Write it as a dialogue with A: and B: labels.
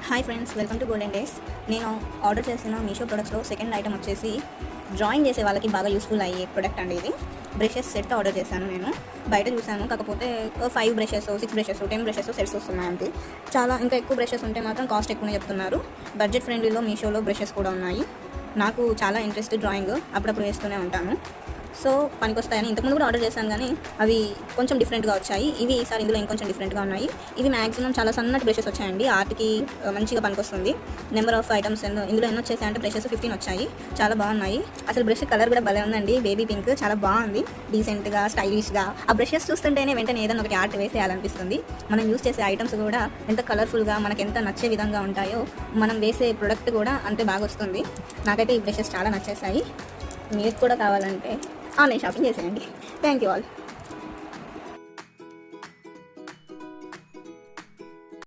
A: Hi friends, welcome to golden days. నేను order చేసిన Meesho ప్రొడక్ట్స్లో second item వచ్చేసి డ్రాయింగ్ చేసే వాళ్ళకి బాగా యూస్ఫుల్ అయ్యే ప్రొడక్ట్ అండి. ఇది బ్రషెస్ సెట్ ఆర్డర్ చేశాను. నేను బయట చూశాను, కాకపోతే 5 బ్రషెస్ 6 బ్రషెస్ 10 బ్రషెస్ సెట్స్ వస్తున్నాయండి. చాలా ఇంకా ఎక్కువ బ్రషెస్ ఉంటే మాత్రం కాస్ట్ ఎక్కువనే చెప్తున్నారు. బడ్జెట్ ఫ్రెండ్లీలో మీషోలో బ్రషెస్ కూడా ఉన్నాయి. నాకు చాలా ఇంట్రెస్ట్ డ్రాయింగ్, అప్పుడప్పుడు వేస్తూనే ఉంటాను. సో పనికొస్తాయని ఇంతకుముందు కూడా ఆర్డర్ చేశాను, కానీ అవి కొంచెం డిఫరెంట్గా వచ్చాయి. ఇవి ఈసారి ఇందులో ఇంకొంచెం డిఫరెంట్గా ఉన్నాయి. ఇవి మ్యాక్సిమం చాలా సన్నటి బ్రషెస్ వచ్చాయండి. ఆర్ట్కి మంచిగా పనికొస్తుంది. నెంబర్ ఆఫ్ ఐటమ్స్ ఇందులో ఎన్ని వచ్చేసాయంటే బ్రషెస్ 15 వచ్చాయి. చాలా బాగున్నాయి. అసలు బ్రష్ కలర్ కూడా భలే ఉందండి, బేబీ పింక్. చాలా బాగుంది, డీసెంట్గా స్టైలిష్గా. ఆ బ్రషెస్ చూస్తుంటేనే వెంటనే ఏదైనా ఒకటి ఆర్ట్ వేసేయాలనిపిస్తుంది. మనం యూస్ చేసే ఐటమ్స్ కూడా ఎంత కలర్ఫుల్గా, మనకు ఎంత నచ్చే విధంగా ఉంటాయో మనం వేసే ప్రొడక్ట్ కూడా అంతే బాగా వస్తుంది. నాకైతే ఈ బ్రషెస్ చాలా నచ్చేసాయి. మీకు కూడా కావాలంటే ఆన్లైన్ షాపింగ్ చేసేయండి. Thank you all.